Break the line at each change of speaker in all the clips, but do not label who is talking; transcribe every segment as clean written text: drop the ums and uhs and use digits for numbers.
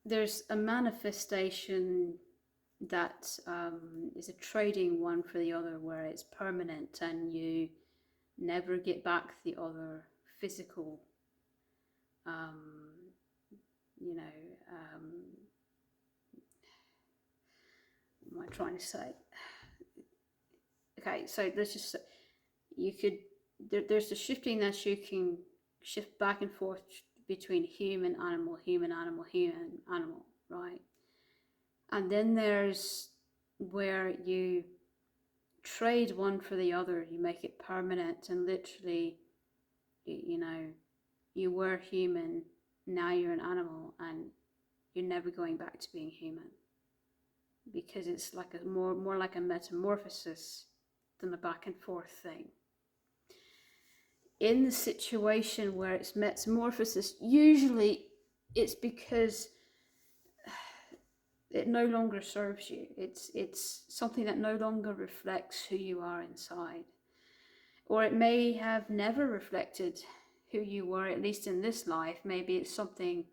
there's a manifestation that is a trading one for the other, where it's permanent and you never get back the other physical, you know, what am I trying to say? Okay, so let's just say you could, there's the shifting that you can shift back and forth between human, animal, human, animal, human, animal, right? And then there's where you trade one for the other, you make it permanent, and literally, you know, you were human, now you're an animal, and you're never going back to being human, because it's like a more like a metamorphosis than a back and forth thing. In the situation where it's metamorphosis, usually it's because it no longer serves you. It's something that no longer reflects who you are inside. Or it may have never reflected who you were, at least in this life. Maybe it's something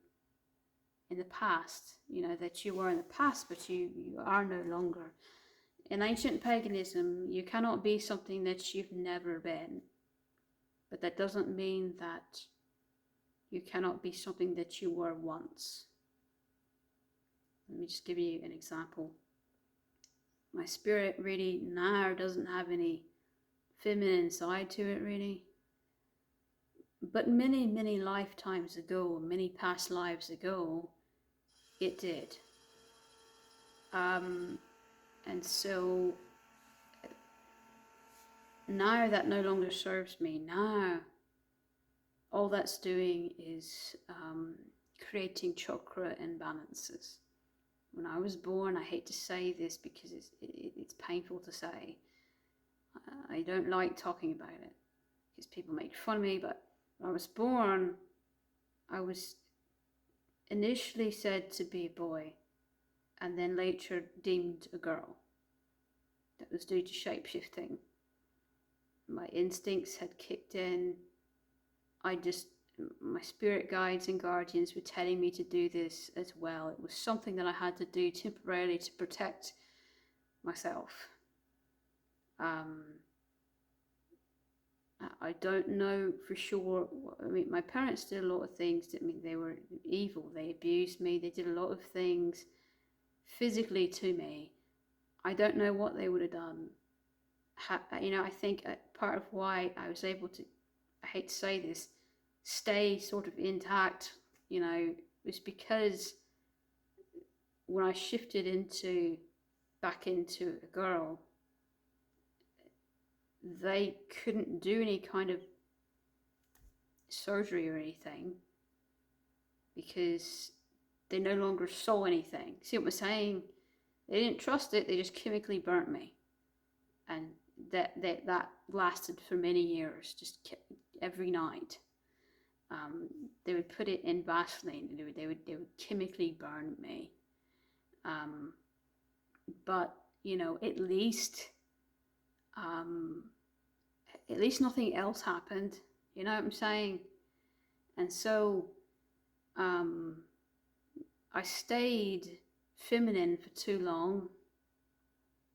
in the past, you know, that you were in the past, but you are no longer. In ancient paganism, you cannot be something that you've never been. But that doesn't mean that you cannot be something that you were once. Let me just give you an example. My spirit really now doesn't have any feminine side to it, really. But many, many lifetimes ago, many past lives ago, it did. And so now that no longer serves me. Now all that's doing is creating chakra imbalances. When I was born, I hate to say this because it's painful to say. I don't like talking about it because people make fun of me, but when I was born, I was initially said to be a boy and then later deemed a girl. That was due to shapeshifting. My instincts had kicked in. My spirit guides and guardians were telling me to do this as well. It was something that I had to do temporarily to protect myself. I don't know for sure. I mean, my parents did a lot of things that mean they were evil. They abused me. They did a lot of things physically to me. I don't know what they would have done. You know, I think part of why I was able to, I hate to say this, stay sort of intact, you know, was because when I shifted back into a girl, they couldn't do any kind of surgery or anything because they no longer saw anything. See what I'm saying? They didn't trust it. They just chemically burnt me, and that lasted for many years. Just every night, they would put it in Vaseline. They would chemically burn me. But you know, at least nothing else happened. You know what I'm saying? And so I stayed feminine for too long.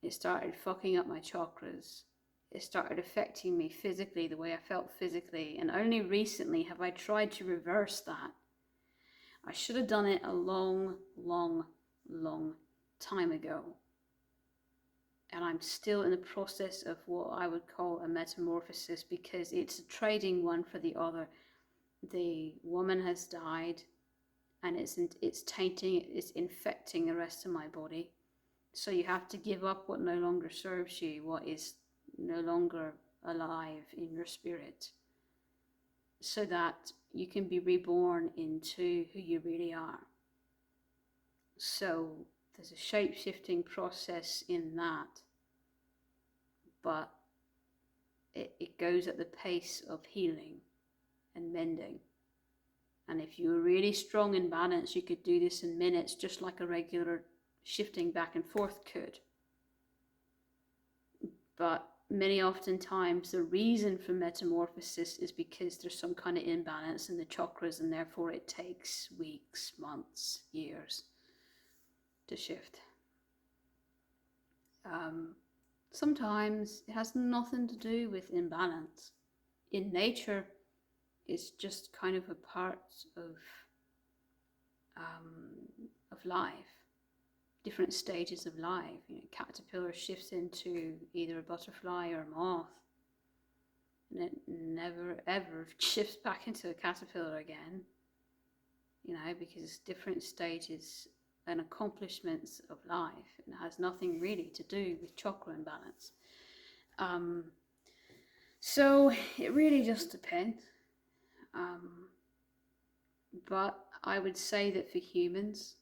It started fucking up my chakras. It started affecting me physically, the way I felt physically. And only recently have I tried to reverse that. I should have done it a long, long, long time ago. And I'm still in the process of what I would call a metamorphosis, because it's a trading one for the other. The woman has died, and it's tainting, it's infecting the rest of my body. So you have to give up what no longer serves you, what is no longer alive in your spirit, so that you can be reborn into who you really are. So there's a shape-shifting process in that, but it goes at the pace of healing and mending. And if you were really strong in balance, you could do this in minutes, just like a regular shifting back and forth could. But many oftentimes the reason for metamorphosis is because there's some kind of imbalance in the chakras, and therefore it takes weeks, months, years to shift. Sometimes it has nothing to do with imbalance. In nature, it's just kind of a part of life, different stages of life. You know, caterpillar shifts into either a butterfly or a moth, and it never ever shifts back into a caterpillar again. You know, because it's different stages and accomplishments of life, and it has nothing really to do with chakra imbalance. So it really just depends. But I would say that for humans,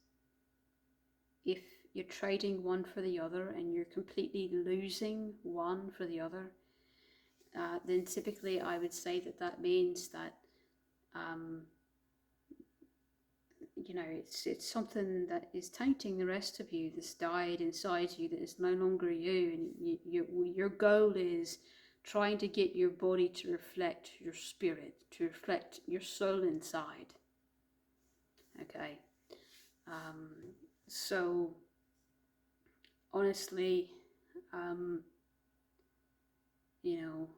if you're trading one for the other and you're completely losing one for the other, then typically I would say that that means that you know, it's something that is tainting the rest of you, that's died inside you, that is no longer you, and your goal is trying to get your body to reflect your spirit, to reflect your soul inside. Okay, so honestly, you know,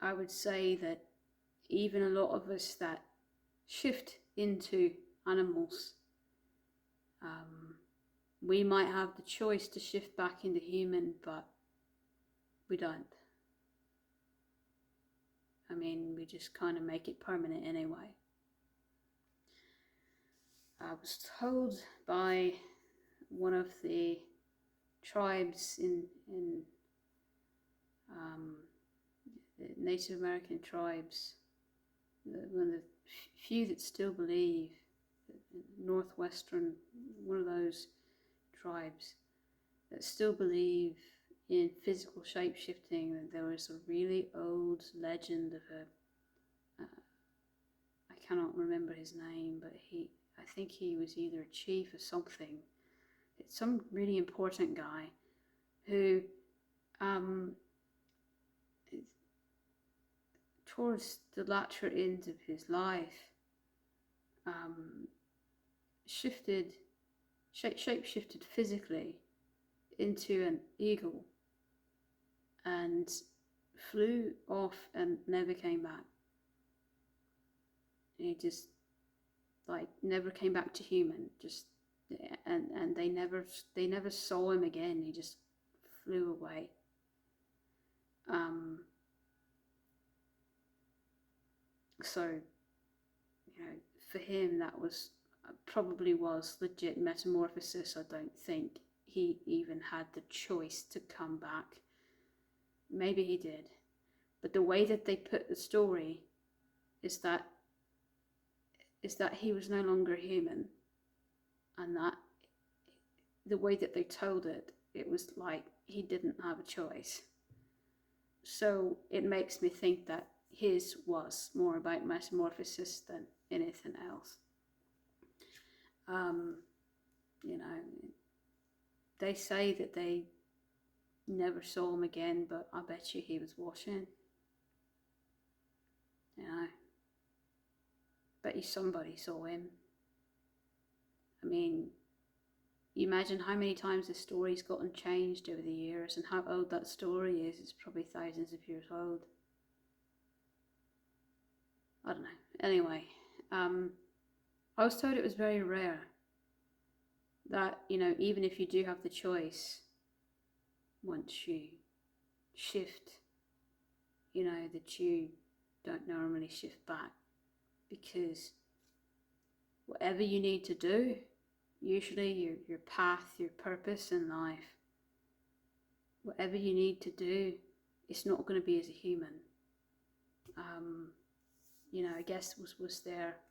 I would say that even a lot of us that shift into animals, we might have the choice to shift back into human, but we don't. I mean, we just kind of make it permanent anyway. I was told by one of the tribes in the Native American tribes, one of the few that still believe, northwestern, one of those tribes that still believe in physical shape-shifting, that there was a really old legend of I cannot remember his name, but I think he was either a chief or something. It's some really important guy who towards the latter end of his life shape-shifted physically into an eagle and flew off and never came back. He just never came back to human, just and they never saw him again. He just flew away. So, you know, for him that was probably was legit metamorphosis. I don't think he even had the choice to come back. Maybe he did, but the way that they put the story is that he was no longer human, and that the way that they told it, it was like he didn't have a choice. So it makes me think that his was more about metamorphosis than anything else. You know, they say that they never saw him again, but I bet you he was watching. You know, bet you somebody saw him. I mean, you imagine how many times the story's gotten changed over the years, and how old that story is. It's probably thousands of years old. I don't know. Anyway, I was told it was very rare that, you know, even if you do have the choice, once you shift, you know, that you don't normally shift back, because whatever you need to do, usually your path, your purpose in life, whatever you need to do, it's not going to be as a human. You know, I guess was their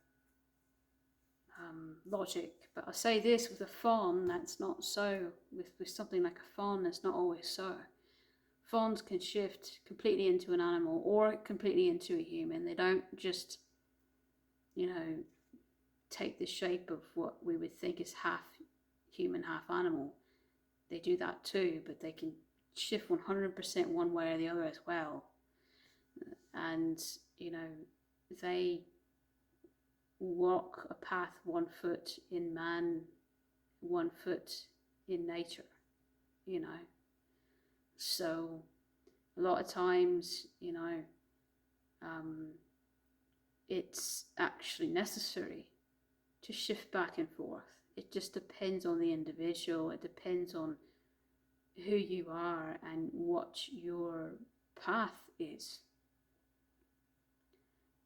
logic. But I say this, with a fawn, that's not so. With something like a fawn, that's not always so. Fawns can shift completely into an animal or completely into a human. They don't just, you know, take the shape of what we would think is half human, half animal. They do that too, but they can shift 100% one way or the other as well. And, you know, they walk a path 1 foot in man, 1 foot in nature, you know. So a lot of times, you know, it's actually necessary to shift back and forth. It just depends on the individual. It depends on who you are and what your path is.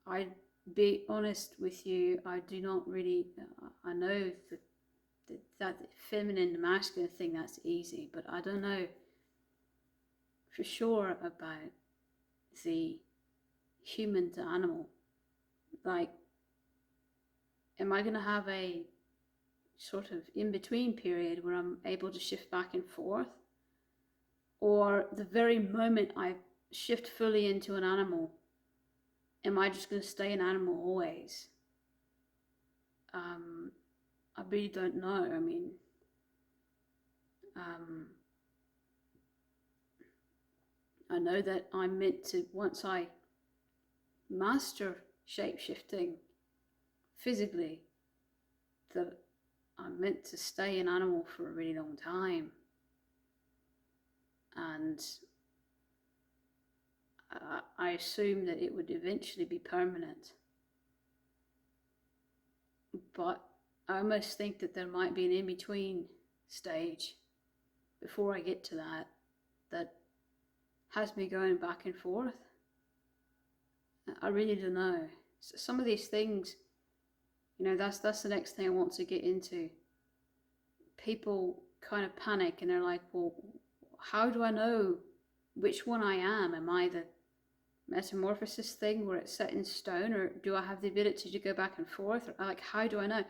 I'd be honest with you, I do not really, I know that feminine to masculine thing, that's easy, but I don't know for sure about the human to animal. Like, am I going to have a sort of in-between period where I'm able to shift back and forth? Or the very moment I shift fully into an animal, am I just going to stay an animal always? I really don't know. I mean, I know that I'm meant to, once I master shape-shifting physically, that I'm meant to stay an animal for a really long time. And I assume that it would eventually be permanent. But I almost think that there might be an in-between stage before I get to that has me going back and forth. I really don't know. So some of these things, you know, that's the next thing I want to get into. People kind of panic and they're like, well, how do I know which one I am? Am I the metamorphosis thing where it's set in stone, or do I have the ability to go back and forth? Or, like, how do I know?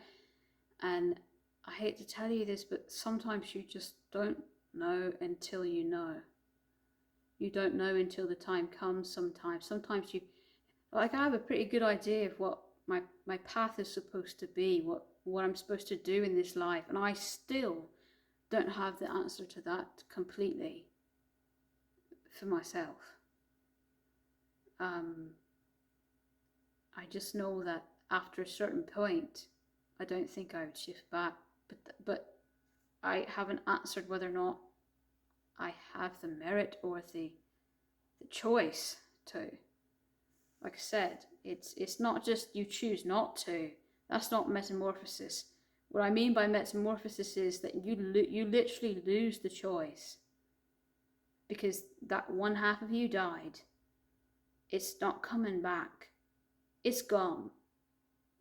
And I hate to tell you this, but sometimes you just don't know until you know. You don't know until the time comes sometimes. Sometimes you, like, I have a pretty good idea of what my path is supposed to be, what I'm supposed to do in this life, and I still don't have the answer to that completely for myself. I just know that after a certain point, I don't think I would shift back, but I haven't answered whether or not I have the merit or the choice to. Like I said, it's not just you choose not to. That's not metamorphosis. What I mean by metamorphosis is that you literally lose the choice, because that one half of you died. It's not coming back. It's gone.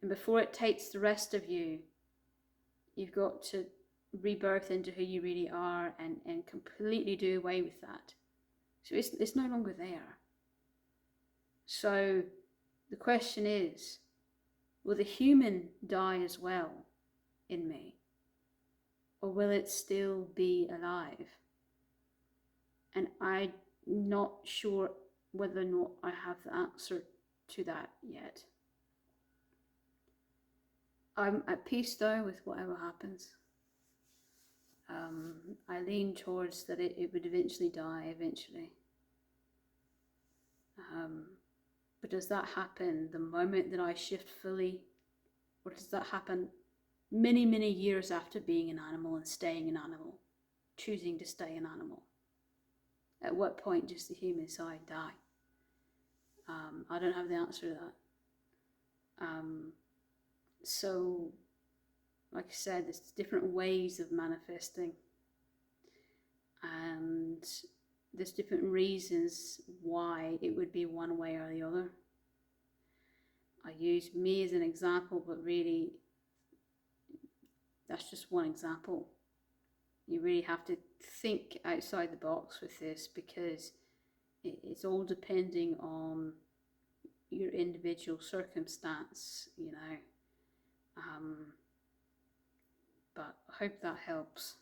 And before it takes the rest of you, you've got to rebirth into who you really are and completely do away with that. So it's no longer there. So the question is, will the human die as well in me? Or will it still be alive? And I'm not sure whether or not I have the answer to that yet. I'm at peace though with whatever happens. I lean towards that it would eventually die, eventually. But does that happen the moment that I shift fully? Or does that happen many, many years after being an animal and staying an animal, choosing to stay an animal? At what point does the human side die? I don't have the answer to that. So, like I said, there's different ways of manifesting, and there's different reasons why it would be one way or the other. I use me as an example, but really that's just one example. You really have to think outside the box with this, because it's all depending on your individual circumstance, you know. But I hope that helps.